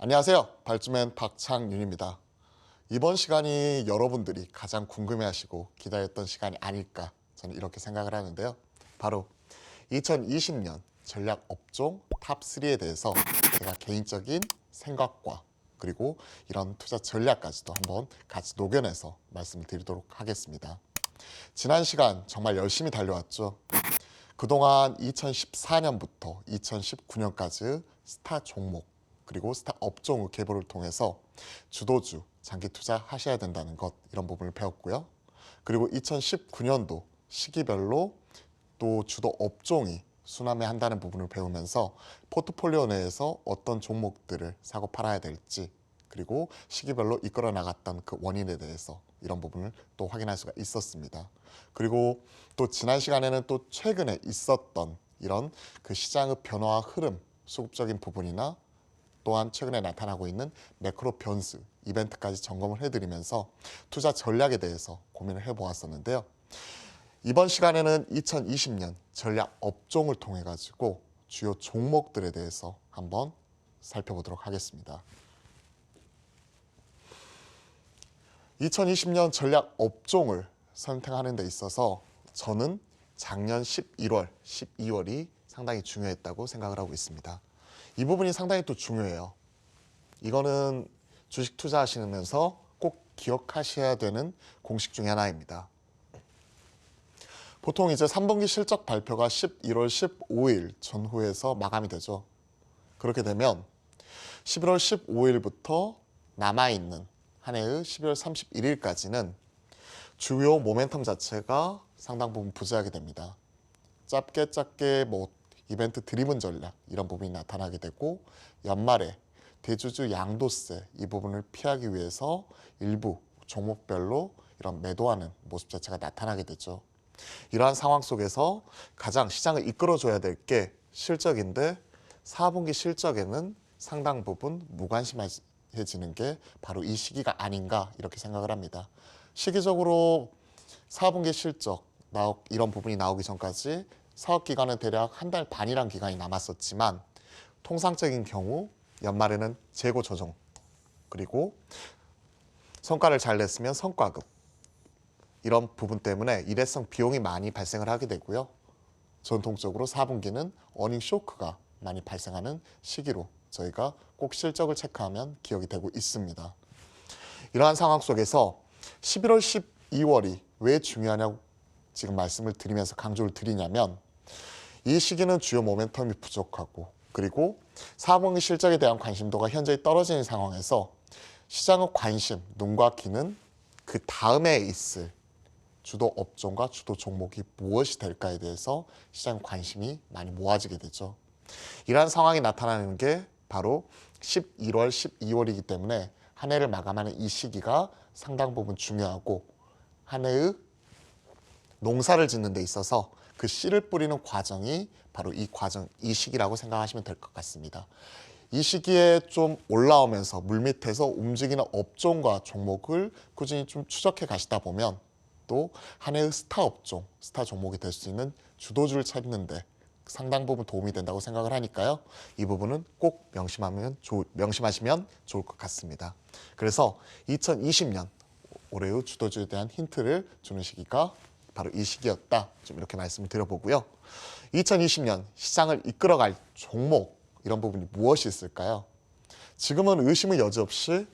안녕하세요. 발주맨 박창윤입니다. 이번 시간이 여러분들이 가장 궁금해하시고 기다렸던 시간이 아닐까 저는 이렇게 생각을 하는데요. 바로 2020년 전략 업종 탑3에 대해서 제가 개인적인 생각과 그리고 이런 투자 전략까지도 한번 같이 녹여내서 말씀을 드리도록 하겠습니다. 지난 시간 정말 열심히 달려왔죠. 그동안 2014년부터 2019년까지 스타 종목 그리고 스타 업종의 계보를 통해서 주도주, 장기 투자하셔야 된다는 것 이런 부분을 배웠고요. 그리고 2019년도 시기별로 또 주도 업종이 순환매한다는 부분을 배우면서 포트폴리오 내에서 어떤 종목들을 사고 팔아야 될지 그리고 시기별로 이끌어 나갔던 그 원인에 대해서 이런 부분을 또 확인할 수가 있었습니다. 그리고 또 지난 시간에는 또 최근에 있었던 이런 그 시장의 변화와 흐름, 수급적인 부분이나 또한 최근에 나타나고 있는 매크로 변수, 이벤트까지 점검을 해드리면서 투자 전략에 대해서 고민을 해보았었는데요. 이번 시간에는 2020년 전략 업종을 통해 가지고 주요 종목들에 대해서 한번 살펴보도록 하겠습니다. 2020년 전략 업종을 선택하는 데 있어서 저는 작년 11월, 12월이 상당히 중요했다고 생각을 하고 있습니다. 이 부분이 상당히 또 중요해요. 이거는 주식 투자하시면서 꼭 기억하셔야 되는 공식 중에 하나입니다. 보통 이제 3분기 실적 발표가 11월 15일 전후에서 마감이 되죠. 그렇게 되면 11월 15일부터 남아있는 한 해의 12월 31일까지는 주요 모멘텀 자체가 상당 부분 부재하게 됩니다. 짧게 뭐 이벤트 드리븐 전략 이런 부분이 나타나게 되고 연말에 대주주 양도세 이 부분을 피하기 위해서 일부 종목별로 이런 매도하는 모습 자체가 나타나게 되죠. 이러한 상황 속에서 가장 시장을 이끌어줘야 될 게 실적인데 4분기 실적에는 상당 부분 무관심해지는 게 바로 이 시기가 아닌가 이렇게 생각을 합니다. 시기적으로 4분기 실적 이런 부분이 나오기 전까지 사업기간은 대략 한 달 반이란 기간이 남았었지만 통상적인 경우 연말에는 재고 조정 그리고 성과를 잘 냈으면 성과급 이런 부분 때문에 일회성 비용이 많이 발생을 하게 되고요. 전통적으로 4분기는 어닝 쇼크가 많이 발생하는 시기로 저희가 꼭 실적을 체크하면 기억이 되고 있습니다. 이러한 상황 속에서 11월 12월이 왜 중요하냐고 지금 말씀을 드리면서 강조를 드리냐면 이 시기는 주요 모멘텀이 부족하고 그리고 4분기 실적에 대한 관심도가 현저히 떨어지는 상황에서 시장의 관심, 눈과 귀는 그 다음에 있을 주도 업종과 주도 종목이 무엇이 될까에 대해서 시장 관심이 많이 모아지게 되죠. 이러한 상황이 나타나는 게 바로 11월, 12월이기 때문에 한 해를 마감하는 이 시기가 상당 부분 중요하고 한 해의 농사를 짓는 데 있어서 그 씨를 뿌리는 과정이 바로 이 시기라고 생각하시면 될 것 같습니다. 이 시기에 좀 올라오면서 물밑에서 움직이는 업종과 종목을 꾸준히 좀 추적해 가시다 보면 또 한 해의 스타 업종, 스타 종목이 될 수 있는 주도주를 찾는데 상당 부분 도움이 된다고 생각을 하니까요. 이 부분은 꼭 명심하시면 좋을 것 같습니다. 그래서 2020년 올해의 주도주에 대한 힌트를 주는 시기가 바로 이 시기였다. 좀 이렇게 말씀을 드려보고요. 2020년 시장을 이끌어갈 종목 이런 부분이 무엇이 있을까요? 지금은 의심의 여지 없이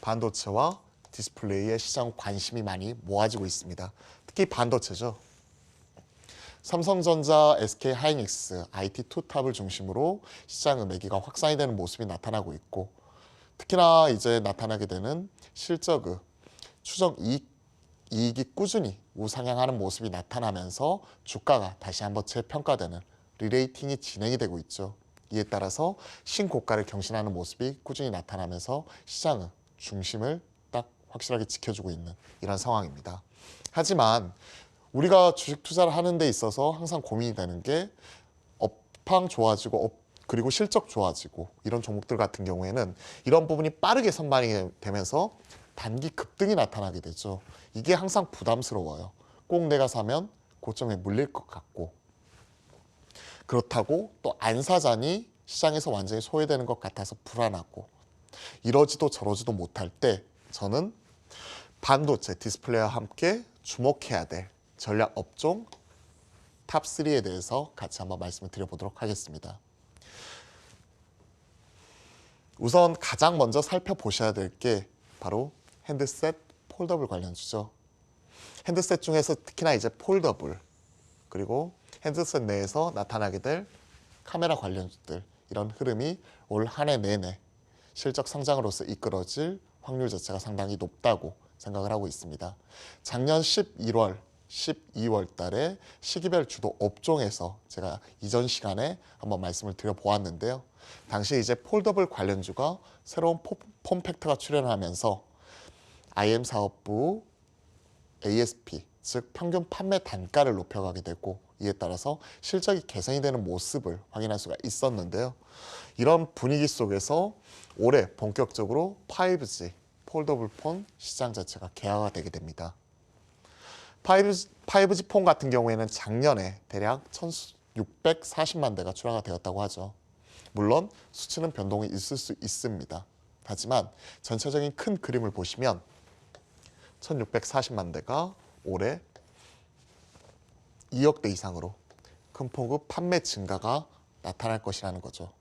반도체와 디스플레이에 시장 관심이 많이 모아지고 있습니다. 특히 반도체죠. 삼성전자, SK하이닉스, IT 투탑을 중심으로 시장의 매기가 확산이 되는 모습이 나타나고 있고 특히나 이제 나타나게 되는 실적의 추정 이익이 꾸준히 우상향하는 모습이 나타나면서 주가가 다시 한번 재평가되는 리레이팅이 진행이 되고 있죠. 이에 따라서 신고가를 경신하는 모습이 꾸준히 나타나면서 시장의 중심을 딱 확실하게 지켜주고 있는 이런 상황입니다. 하지만 우리가 주식 투자를 하는 데 있어서 항상 고민이 되는 게 업황 좋아지고 그리고 실적 좋아지고 이런 종목들 같은 경우에는 이런 부분이 빠르게 선반이 되면서 단기 급등이 나타나게 되죠. 이게 항상 부담스러워요. 꼭 내가 사면 고점에 물릴 것 같고 그렇다고 또 안 사자니 시장에서 완전히 소외되는 것 같아서 불안하고 이러지도 저러지도 못할 때 저는 반도체 디스플레이와 함께 주목해야 될 전략 업종 탑3에 대해서 같이 한번 말씀을 드려보도록 하겠습니다. 우선 가장 먼저 살펴보셔야 될 게 바로 핸드셋 폴더블 관련주죠. 핸드셋 중에서 특히나 이제 폴더블 그리고 핸드셋 내에서 나타나게 될 카메라 관련주들 이런 흐름이 올 한 해 내내 실적 성장으로서 이끌어질 확률 자체가 상당히 높다고 생각을 하고 있습니다. 작년 11월, 12월 달에 시기별 주도 업종에서 제가 이전 시간에 한번 말씀을 드려보았는데요. 당시 이제 폴더블 관련주가 새로운 폼팩트가 출현하면서 IM 사업부 ASP, 즉 평균 판매 단가를 높여가게 되고 이에 따라서 실적이 개선이 되는 모습을 확인할 수가 있었는데요. 이런 분위기 속에서 올해 본격적으로 5G 폴더블 폰 시장 자체가 개화가 되게 됩니다. 5G 폰 같은 경우에는 작년에 대략 1640만 대가 출하가 되었다고 하죠. 물론 수치는 변동이 있을 수 있습니다. 하지만 전체적인 큰 그림을 보시면 1640만 대가 올해 2억 대 이상으로 큰 폭의 판매 증가가 나타날 것이라는 거죠.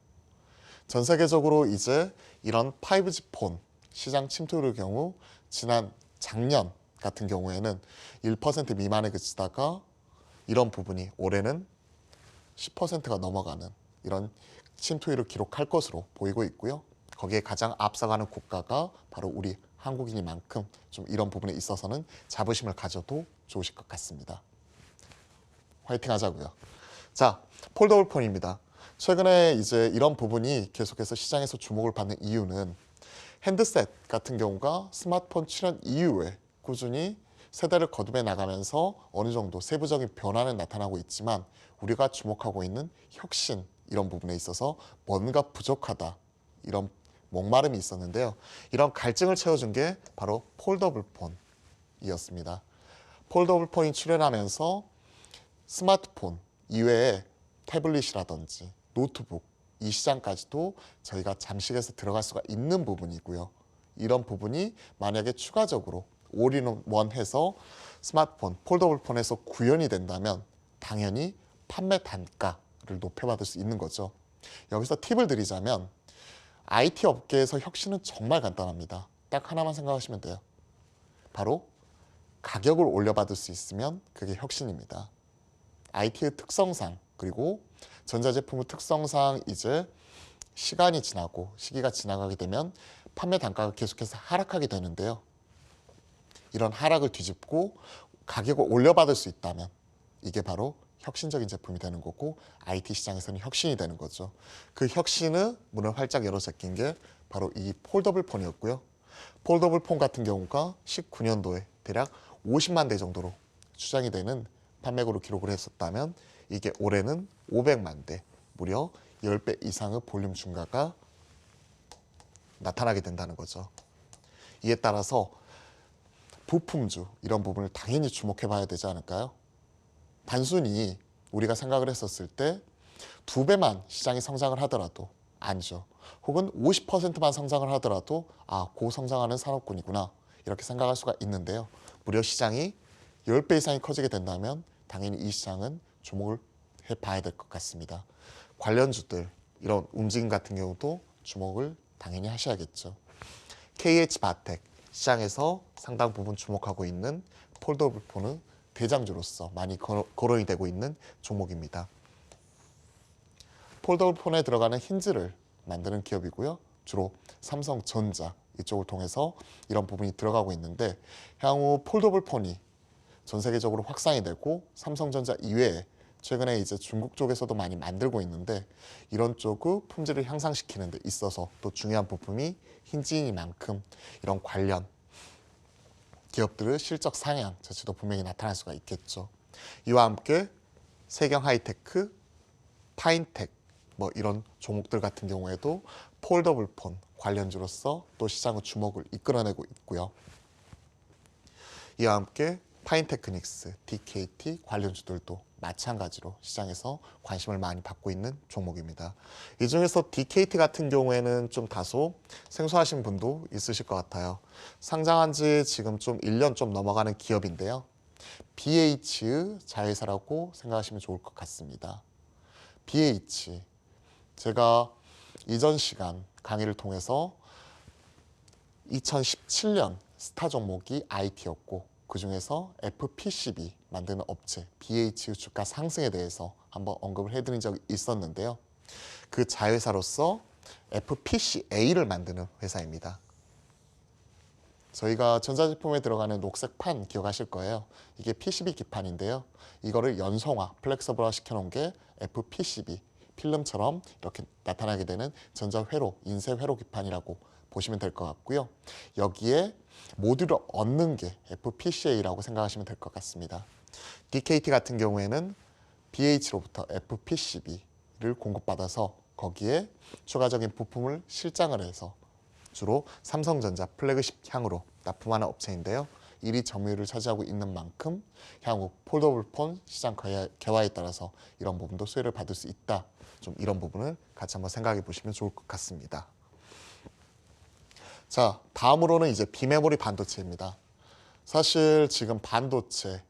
전 세계적으로 이제 이런 5G 폰 시장 침투의 경우 작년 같은 경우에는 1% 미만에 그치다가 이런 부분이 올해는 10%가 넘어가는 이런 침투율을 기록할 것으로 보이고 있고요. 거기에 가장 앞서가는 국가가 바로 우리 한국인이만큼 좀 이런 부분에 있어서는 자부심을 가져도 좋으실 것 같습니다. 화이팅 하자고요. 자, 폴더블 폰입니다. 최근에 이제 이런 부분이 계속해서 시장에서 주목을 받는 이유는 핸드셋 같은 경우가 스마트폰 출현 이후에 꾸준히 세대를 거듭해 나가면서 어느 정도 세부적인 변화는 나타나고 있지만 우리가 주목하고 있는 혁신 이런 부분에 있어서 뭔가 부족하다 이런 목마름이 있었는데요. 이런 갈증을 채워준 게 바로 폴더블 폰이었습니다. 폴더블 폰이 출현하면서 스마트폰 이외에 태블릿이라든지 노트북 이 시장까지도 저희가 잠식해서 들어갈 수가 있는 부분이고요. 이런 부분이 만약에 추가적으로 올인원 해서 스마트폰, 폴더블 폰에서 구현이 된다면 당연히 판매 단가를 높여받을 수 있는 거죠. 여기서 팁을 드리자면 IT 업계에서 혁신은 정말 간단합니다. 딱 하나만 생각하시면 돼요. 바로 가격을 올려받을 수 있으면 그게 혁신입니다. IT의 특성상 그리고 전자제품의 특성상 이제 시간이 지나고 시기가 지나가게 되면 판매 단가가 계속해서 하락하게 되는데요. 이런 하락을 뒤집고 가격을 올려받을 수 있다면 이게 바로 혁신적인 제품이 되는 거고 IT 시장에서는 혁신이 되는 거죠. 그 혁신의 문을 활짝 열어 제낀 게 바로 이 폴더블 폰이었고요. 폴더블 폰 같은 경우가 19년도에 대략 50만 대 정도로 추정이 되는 판매고로 기록을 했었다면 이게 올해는 500만 대, 무려 10배 이상의 볼륨 증가가 나타나게 된다는 거죠. 이에 따라서 부품주 이런 부분을 당연히 주목해 봐야 되지 않을까요? 단순히 우리가 생각을 했었을 때 2배만 시장이 성장을 하더라도 아니죠. 혹은 50%만 성장을 하더라도 고성장하는 산업군이구나 이렇게 생각할 수가 있는데요. 무려 시장이 10배 이상이 커지게 된다면 당연히 이 시장은 주목을 해봐야 될 것 같습니다. 관련주들 이런 움직임 같은 경우도 주목을 당연히 하셔야겠죠. KH바텍 시장에서 상당 부분 주목하고 있는 폴더블 폰의 대장주로서 많이 거론이 되고 있는 종목입니다. 폴더블 폰에 들어가는 힌지를 만드는 기업이고요. 주로 삼성전자 이쪽을 통해서 이런 부분이 들어가고 있는데 향후 폴더블 폰이 전 세계적으로 확산이 되고 삼성전자 이외에 최근에 이제 중국 쪽에서도 많이 만들고 있는데 이런 쪽의 품질을 향상시키는 데 있어서 또 중요한 부품이 힌지이니만큼 이런 관련 기업들의 실적 상향 자체도 분명히 나타날 수가 있겠죠. 이와 함께 세경 하이테크, 파인텍 이런 종목들 같은 경우에도 폴더블 폰 관련주로서 또 시장의 주목을 이끌어내고 있고요. 이와 함께 파인테크닉스, DKT 관련주들도 마찬가지로 시장에서 관심을 많이 받고 있는 종목입니다. 이 중에서 DKT 같은 경우에는 좀 다소 생소하신 분도 있으실 것 같아요. 상장한 지 지금 좀 1년 좀 넘어가는 기업인데요. BH 자회사라고 생각하시면 좋을 것 같습니다. BH, 제가 이전 시간 강의를 통해서 2017년 스타 종목이 IT였고 그 중에서 FPCB 만드는 업체 BH 주가 상승에 대해서 한번 언급을 해드린 적이 있었는데요. 그 자회사로서 FPCA를 만드는 회사입니다. 저희가 전자제품에 들어가는 녹색 판 기억하실 거예요. 이게 PCB 기판인데요. 이거를 연성화, 플렉서블화 시켜놓은 게 FPCB, 필름처럼 이렇게 나타나게 되는 전자회로, 인쇄회로 기판이라고 보시면 될 것 같고요. 여기에 모듈을 얻는 게 FPCA라고 생각하시면 될 것 같습니다. DKT 같은 경우에는 BH로부터 FPCB를 공급받아서 거기에 추가적인 부품을 실장을 해서 주로 삼성전자 플래그십 향으로 납품하는 업체인데요. 1위 점유율을 차지하고 있는 만큼 향후 폴더블 폰 시장 개화에 따라서 이런 부분도 수혜를 받을 수 있다. 좀 이런 부분을 같이 한번 생각해 보시면 좋을 것 같습니다. 자, 다음으로는 이제 비메모리 반도체입니다. 사실 지금 반도체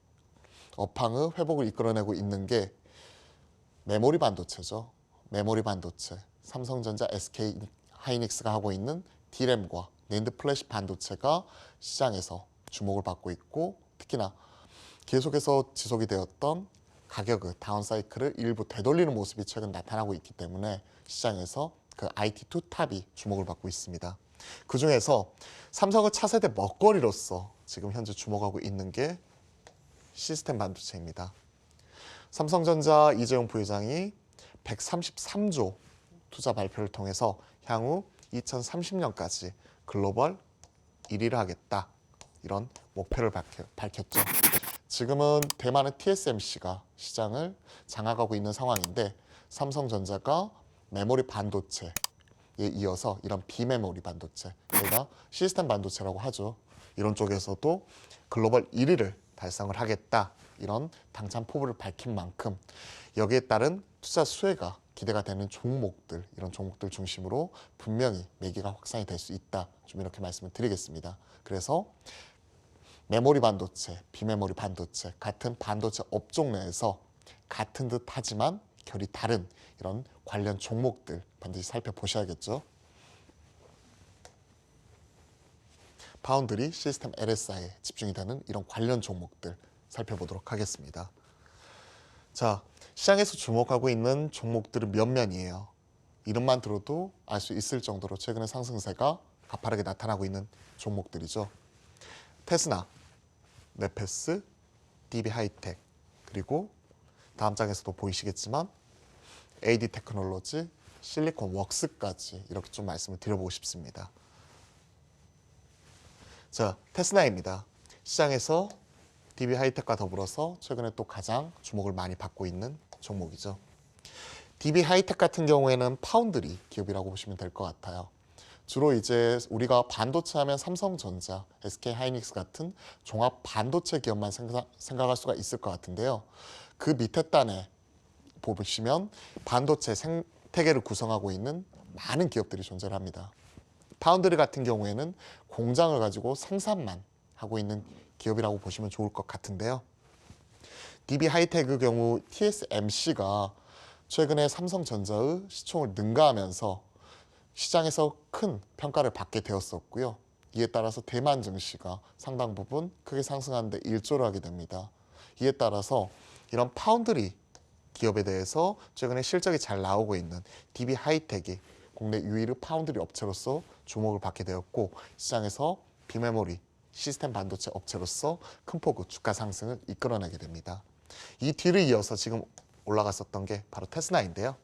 업황의 회복을 이끌어내고 있는 게 메모리 반도체죠. 메모리 반도체. 삼성전자, SK 하이닉스가 하고 있는 D램과 낸드 플래시 반도체가 시장에서 주목을 받고 있고 특히나 계속해서 지속이 되었던 가격의 다운사이클을 일부 되돌리는 모습이 최근 나타나고 있기 때문에 시장에서 그 IT 투탑이 주목을 받고 있습니다. 그 중에서 삼성의 차세대 먹거리로서 지금 현재 주목하고 있는 게 시스템 반도체입니다. 삼성전자 이재용 부회장이 133조 투자 발표를 통해서 향후 2030년까지 글로벌 1위를 하겠다. 이런 목표를 밝혔죠. 지금은 대만의 TSMC가 시장을 장악하고 있는 상황인데 삼성전자가 메모리 반도체에 이어서 이런 비메모리 반도체, 저희가 시스템 반도체라고 하죠. 이런 쪽에서도 글로벌 1위를 달성을 하겠다. 이런 당찬 포부를 밝힌 만큼 여기에 따른 투자 수혜가 기대가 되는 종목들, 이런 종목들 중심으로 분명히 매기가 확산이 될 수 있다. 좀 이렇게 말씀을 드리겠습니다. 그래서 메모리 반도체, 비메모리 반도체 같은 반도체 업종 내에서 같은 듯 하지만 결이 다른 이런 관련 종목들 반드시 살펴보셔야겠죠. 파운드리, 시스템 LSI에 집중이 되는 이런 관련 종목들 살펴보도록 하겠습니다. 자, 시장에서 주목하고 있는 종목들은 몇몇이에요. 이름만 들어도 알 수 있을 정도로 최근에 상승세가 가파르게 나타나고 있는 종목들이죠. 테스나, 네페스, DB하이텍, 그리고 다음 장에서도 보이시겠지만 AD 테크놀로지, 실리콘웍스까지 이렇게 좀 말씀을 드려보고 싶습니다. 자, 테스나입니다. 시장에서 DB하이텍과 더불어서 최근에 또 가장 주목을 많이 받고 있는 종목이죠. DB하이텍 같은 경우에는 파운드리 기업이라고 보시면 될 것 같아요. 주로 이제 우리가 반도체 하면 삼성전자, SK하이닉스 같은 종합 반도체 기업만 생각할 수가 있을 것 같은데요. 그 밑에 단에 보시면 반도체 생태계를 구성하고 있는 많은 기업들이 존재를 합니다. 파운드리 같은 경우에는 공장을 가지고 생산만 하고 있는 기업이라고 보시면 좋을 것 같은데요. DB하이텍의 경우 TSMC가 최근에 삼성전자의 시총을 능가하면서 시장에서 큰 평가를 받게 되었었고요. 이에 따라서 대만 증시가 상당 부분 크게 상승하는데 일조를 하게 됩니다. 이에 따라서 이런 파운드리 기업에 대해서 최근에 실적이 잘 나오고 있는 DB하이텍이 국내 유일의 파운드리 업체로서 주목을 받게 되었고 시장에서 비메모리, 시스템 반도체 업체로서 큰 폭의 주가 상승을 이끌어내게 됩니다. 이 뒤를 이어서 지금 올라갔었던 게 바로 테스나인데요.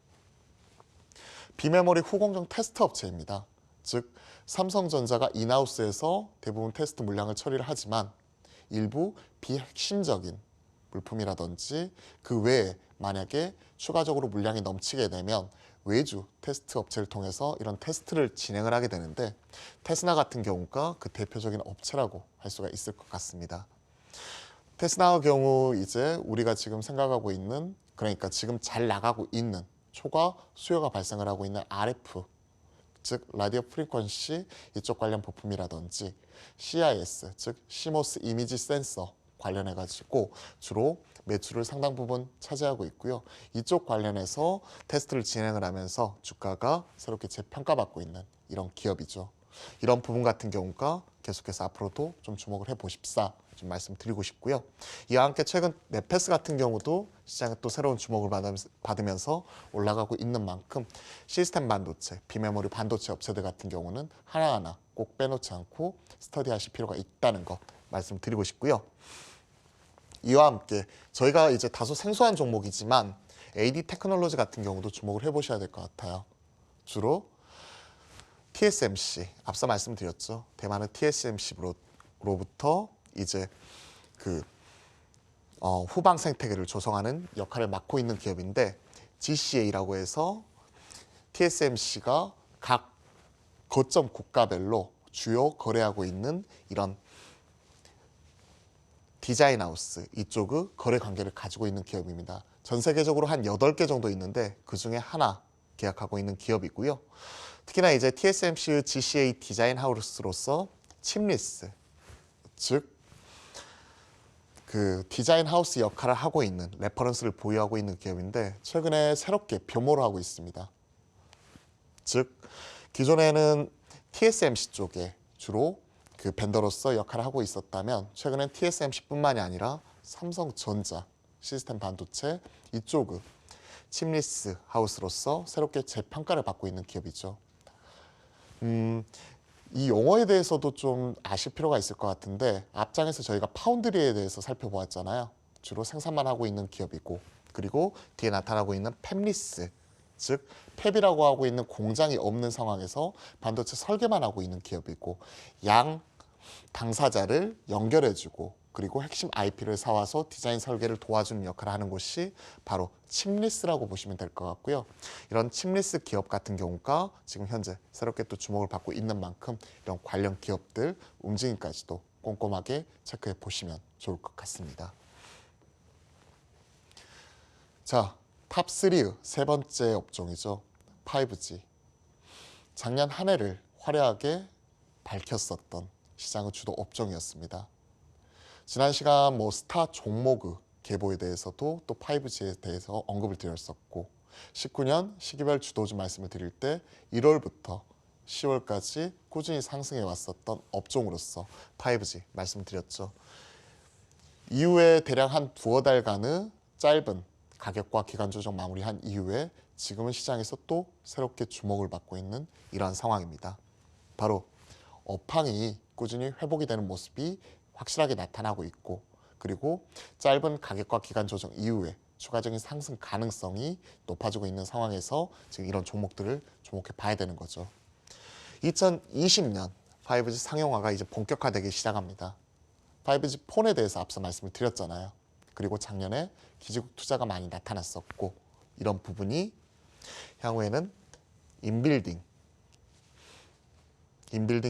비메모리 후공정 테스트 업체입니다. 즉 삼성전자가 인하우스에서 대부분 테스트 물량을 처리를 하지만 일부 비핵심적인 물품이라든지 그 외에 만약에 추가적으로 물량이 넘치게 되면 외주 테스트 업체를 통해서 이런 테스트를 진행을 하게 되는데 테스나 같은 경우가 그 대표적인 업체라고 할 수가 있을 것 같습니다. 테슬라의 경우 이제 우리가 지금 생각하고 있는, 그러니까 지금 잘 나가고 있는 초과 수요가 발생을 하고 있는 RF, 즉 라디오 프리퀀시 이쪽 관련 부품이라든지 CIS, 즉 CMOS 이미지 센서 관련해 가지고 주로 매출을 상당 부분 차지하고 있고요. 이쪽 관련해서 테스트를 진행을 하면서 주가가 새롭게 재평가받고 있는 이런 기업이죠. 이런 부분 같은 경우가 계속해서 앞으로도 좀 주목을 해보십사 좀 말씀드리고 싶고요. 이와 함께 최근 네페스 같은 경우도 시장에 또 새로운 주목을 받으면서 올라가고 있는 만큼 시스템 반도체, 비메모리 반도체 업체들 같은 경우는 하나하나 꼭 빼놓지 않고 스터디하실 필요가 있다는 것 말씀드리고 싶고요. 이와 함께 저희가 이제 다소 생소한 종목이지만 AD 테크놀로지 같은 경우도 주목을 해보셔야 될 것 같아요. 주로 TSMC, 앞서 말씀드렸죠. 대만의 TSMC로부터 이제 그 후방 생태계를 조성하는 역할을 맡고 있는 기업인데 GCA라고 해서 TSMC가 각 거점 국가별로 주요 거래하고 있는 이런 디자인 하우스 이쪽의 거래 관계를 가지고 있는 기업입니다. 전 세계적으로 한 8개 정도 있는데 그중에 하나 계약하고 있는 기업이고요. 특히나 이제 TSMC의 GCA 디자인 하우스로서 칩리스, 즉 그 디자인 하우스 역할을 하고 있는 레퍼런스를 보유하고 있는 기업인데 최근에 새롭게 변모를 하고 있습니다. 즉 기존에는 TSMC 쪽에 주로 그 벤더로서 역할을 하고 있었다면 최근엔 TSMC뿐만이 아니라 삼성전자, 시스템 반도체 이쪽의 칩리스 하우스로서 새롭게 재평가를 받고 있는 기업이죠. 이 용어에 대해서도 좀 아실 필요가 있을 것 같은데 앞장에서 저희가 파운드리에 대해서 살펴보았잖아요. 주로 생산만 하고 있는 기업이고 그리고 뒤에 나타나고 있는 팹리스, 즉 팹이라고 하고 있는 공장이 없는 상황에서 반도체 설계만 하고 있는 기업이고 양 당사자를 연결해주고 그리고 핵심 IP를 사와서 디자인 설계를 도와주는 역할을 하는 곳이 바로 칩리스라고 보시면 될 것 같고요. 이런 칩리스 기업 같은 경우가 지금 현재 새롭게 또 주목을 받고 있는 만큼 이런 관련 기업들 움직임까지도 꼼꼼하게 체크해 보시면 좋을 것 같습니다. 자, 탑3의 세 번째 업종이죠. 5G. 작년 한 해를 화려하게 밝혔었던 시장의 주도 업종이었습니다. 지난 시간 스타 종목의 계보에 대해서도 또 5G에 대해서 언급을 드렸었고 19년 시기별 주도주 말씀을 드릴 때 1월부터 10월까지 꾸준히 상승해 왔었던 업종으로서 5G 말씀드렸죠. 이후에 대략 한 두어 달간의 짧은 가격과 기간 조정 마무리한 이후에 지금은 시장에서 또 새롭게 주목을 받고 있는 이러한 상황입니다. 바로 업황이 꾸준히 회복이 되는 모습이 확실하게 나타나고 있고 그리고 짧은 가격과 기간 조정 이후에 추가적인 상승 가능성이 높아지고 있는 상황에서 지금 이런 종목들을 주목해 봐야 되는 거죠. 2020년 5G 상용화가 이제 본격화되기 시작합니다. 5G 폰에 대해서 앞서 말씀을 드렸잖아요. 그리고 작년에 기지국 투자가 많이 나타났었고 이런 부분이 향후에는 인빌딩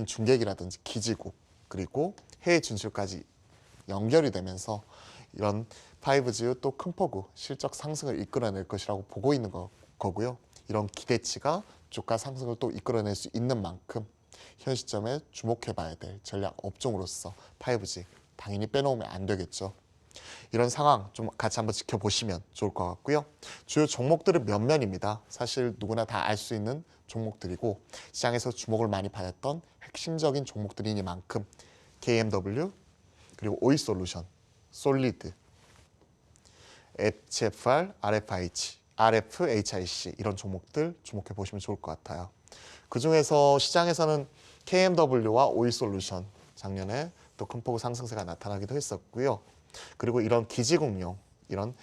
중계기라든지 기지국 그리고 해외 진출까지 연결이 되면서 이런 5G의 또 큰 폭의 실적 상승을 이끌어낼 것이라고 보고 있는 거고요. 이런 기대치가 주가 상승을 또 이끌어낼 수 있는 만큼 현 시점에 주목해봐야 될 전략 업종으로서 5G 당연히 빼놓으면 안 되겠죠. 이런 상황 좀 같이 한번 지켜보시면 좋을 것 같고요. 주요 종목들은 몇몇입니다. 사실 누구나 다 알 수 있는 종목들이고 시장에서 주목을 많이 받았던 핵심적인 종목들이니만큼 KMW, 그리고 오이솔루션, 솔리드, HFR, RFHIC 이런 종목들 주목해 보시면 좋을 것 같아요. 그 중에서 시장에서는 KMW와 오이솔루션 작년에 또 큰 폭의 상승세가 나타나기도 했었고요. 그리고 이런 기지국용, 이런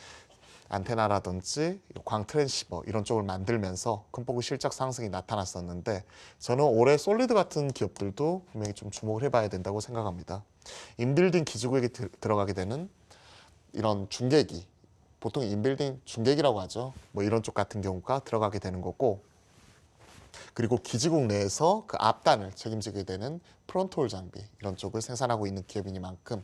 안테나라든지 광 트랜시버 이런 쪽을 만들면서 큰 폭의 실적 상승이 나타났었는데 저는 올해 솔리드 같은 기업들도 분명히 좀 주목을 해봐야 된다고 생각합니다. 인빌딩 기지국에 들어가게 되는 이런 중계기, 보통 인빌딩 중계기라고 하죠. 이런 쪽 같은 경우가 들어가게 되는 거고 그리고 기지국 내에서 그 앞단을 책임지게 되는 프론트홀 장비 이런 쪽을 생산하고 있는 기업이니만큼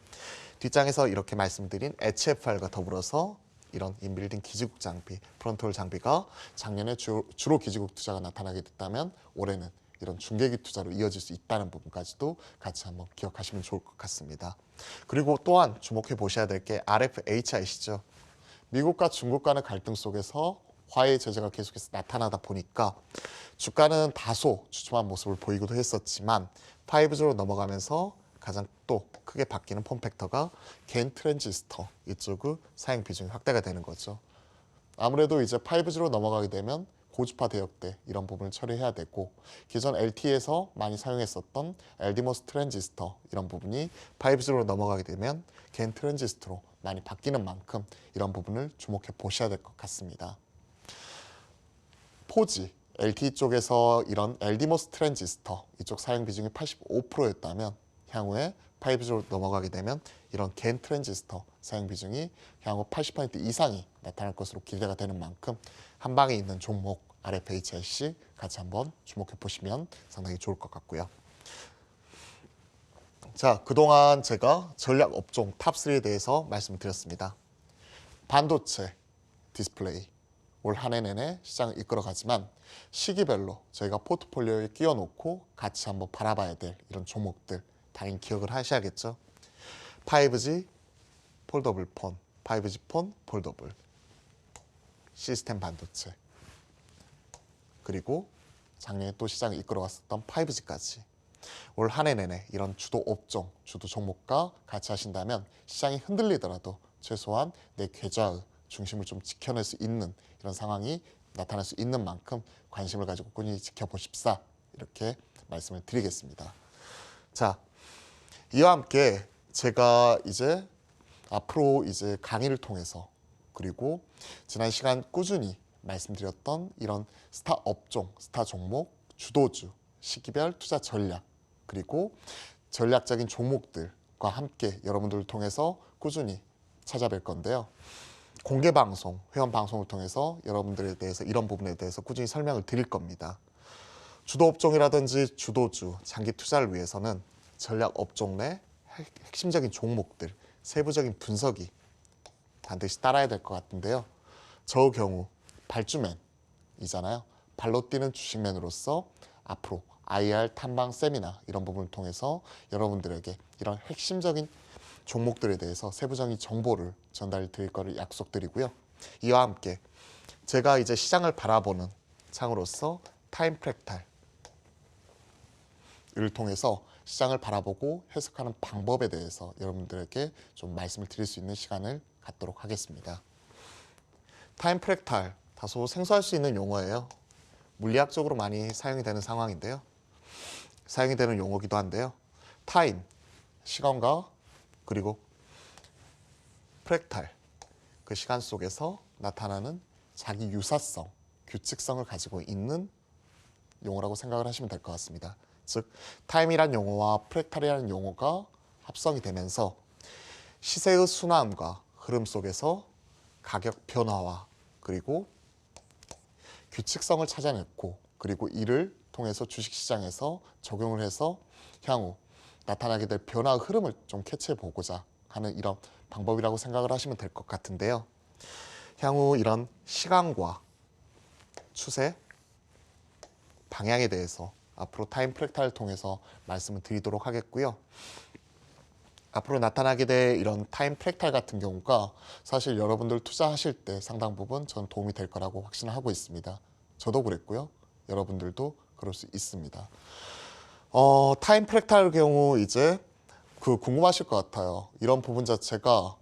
뒷장에서 이렇게 말씀드린 HFR과 더불어서 이런 인빌딩 기지국 장비, 프론트홀 장비가 작년에 주로 기지국 투자가 나타나게 됐다면 올해는 이런 중계기 투자로 이어질 수 있다는 부분까지도 같이 한번 기억하시면 좋을 것 같습니다. 그리고 또한 주목해 보셔야 될 게 RFHI시죠. 미국과 중국 간의 갈등 속에서 화해 제재가 계속해서 나타나다 보니까 주가는 다소 주춤한 모습을 보이기도 했었지만 5G로 넘어가면서 가장 또 크게 바뀌는 폼팩터가 겐 트랜지스터 이쪽의 사용 비중이 확대가 되는 거죠. 아무래도 이제 5G로 넘어가게 되면 고주파 대역대 이런 부분을 처리해야 되고 기존 LTE에서 많이 사용했었던 LDMOS 트랜지스터 이런 부분이 5G로 넘어가게 되면 겐 트랜지스터로 많이 바뀌는 만큼 이런 부분을 주목해 보셔야 될 것 같습니다. 4G, LTE 쪽에서 이런 LDMOS 트랜지스터 이쪽 사용 비중이 85%였다면 향후에 5G로 넘어가게 되면 이런 겐 트랜지스터 사용 비중이 향후 80% 이상이 나타날 것으로 기대가 되는 만큼 한 방에 있는 종목 RFHIC 같이 한번 주목해 보시면 상당히 좋을 것 같고요. 자, 그동안 제가 전략 업종 탑3에 대해서 말씀드렸습니다. 반도체, 디스플레이, 올 한 해 내내 시장을 이끌어가지만 시기별로 저희가 포트폴리오에 끼워놓고 같이 한번 바라봐야 될 이런 종목들 당연히 기억을 하셔야겠죠. 5G 폴더블 폰, 5G 폰 폴더블, 시스템 반도체, 그리고 작년에 또 시장을 이끌어왔었던 5G까지 올 한 해 내내 이런 주도 업종, 주도 종목과 같이 하신다면 시장이 흔들리더라도 최소한 내 계좌의 중심을 좀 지켜낼 수 있는 이런 상황이 나타날 수 있는 만큼 관심을 가지고 꾸준히 지켜보십사 이렇게 말씀을 드리겠습니다. 자, 이와 함께 제가 이제 앞으로 이제 강의를 통해서 그리고 지난 시간 꾸준히 말씀드렸던 이런 스타 업종, 스타 종목, 주도주, 시기별 투자 전략 그리고 전략적인 종목들과 함께 여러분들을 통해서 꾸준히 찾아뵐 건데요. 공개 방송, 회원 방송을 통해서 여러분들에 대해서 이런 부분에 대해서 꾸준히 설명을 드릴 겁니다. 주도 업종이라든지 주도주, 장기 투자를 위해서는 전략 업종 내 핵심적인 종목들, 세부적인 분석이 반드시 따라야 될 것 같은데요. 저 경우 발주맨이잖아요. 발로 뛰는 주식맨으로서 앞으로 IR 탐방 세미나 이런 부분을 통해서 여러분들에게 이런 핵심적인 종목들에 대해서 세부적인 정보를 전달 드릴 거를 약속드리고요. 이와 함께 제가 이제 시장을 바라보는 창으로서 타임 프랙탈을 통해서 시장을 바라보고 해석하는 방법에 대해서 여러분들에게 좀 말씀을 드릴 수 있는 시간을 갖도록 하겠습니다. 타임 프랙탈, 다소 생소할 수 있는 용어예요. 물리학적으로 많이 사용이 되는 상황인데요. 사용이 되는 용어기도 한데요. 타임, 시간과 그리고 프랙탈, 그 시간 속에서 나타나는 자기 유사성, 규칙성을 가지고 있는 용어라고 생각을 하시면 될 것 같습니다. 즉, 타임이란 용어와 프랙탈이라는 용어가 합성이 되면서 시세의 순환과 흐름 속에서 가격 변화와 그리고 규칙성을 찾아냈고 그리고 이를 통해서 주식시장에서 적용을 해서 향후 나타나게 될 변화의 흐름을 좀 캐치해 보고자 하는 이런 방법이라고 생각을 하시면 될 것 같은데요. 향후 이런 시간과 추세, 방향에 대해서 앞으로 타임 프랙탈을 통해서 말씀을 드리도록 하겠고요. 앞으로 나타나게 될 이런 타임 프랙탈 같은 경우가 사실 여러분들 투자하실 때 상당 부분 전 도움이 될 거라고 확신을 하고 있습니다. 저도 그랬고요. 여러분들도 그럴 수 있습니다. 타임 프랙탈 경우 이제 궁금하실 것 같아요. 이런 부분 자체가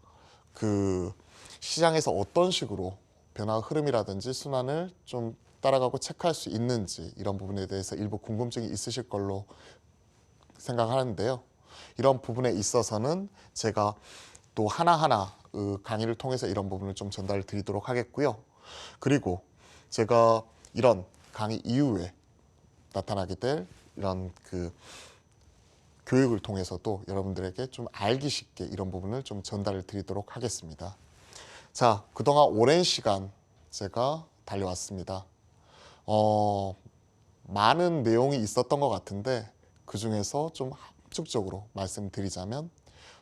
그 시장에서 어떤 식으로 변화 흐름이라든지 순환을 좀 따라가고 체크할 수 있는지 이런 부분에 대해서 일부 궁금증이 있으실 걸로 생각하는데요. 이런 부분에 있어서는 제가 또 하나하나 강의를 통해서 이런 부분을 좀 전달 드리도록 하겠고요. 그리고 제가 이런 강의 이후에 나타나게 될 이런 교육을 통해서도 여러분들에게 좀 알기 쉽게 이런 부분을 좀 전달을 드리도록 하겠습니다. 자, 그동안 오랜 시간 제가 달려왔습니다. 많은 내용이 있었던 것 같은데 그 중에서 좀 함축적으로 말씀드리자면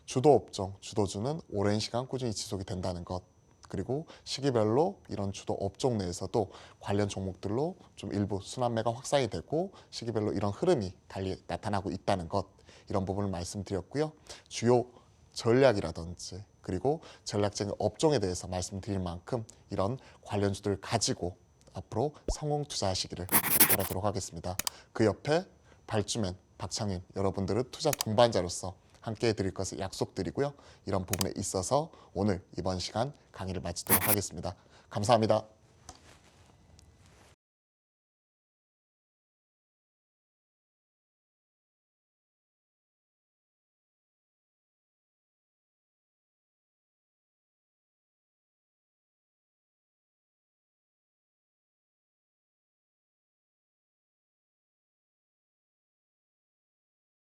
주도 업종, 주도주는 오랜 시간 꾸준히 지속이 된다는 것, 그리고 시기별로 이런 주도 업종 내에서도 관련 종목들로 좀 일부 순환매가 확산이 되고 시기별로 이런 흐름이 달리 나타나고 있다는 것, 이런 부분을 말씀드렸고요. 주요 전략이라든지 그리고 전략적인 업종에 대해서 말씀드릴 만큼 이런 관련주들 가지고 앞으로 성공 투자하시기를 바라도록 하겠습니다. 그 옆에 발주맨 박창윤 여러분들은 투자 동반자로서 함께 해드릴 것을 약속드리고요. 이런 부분에 있어서 오늘 이번 시간 강의를 마치도록 하겠습니다. 감사합니다.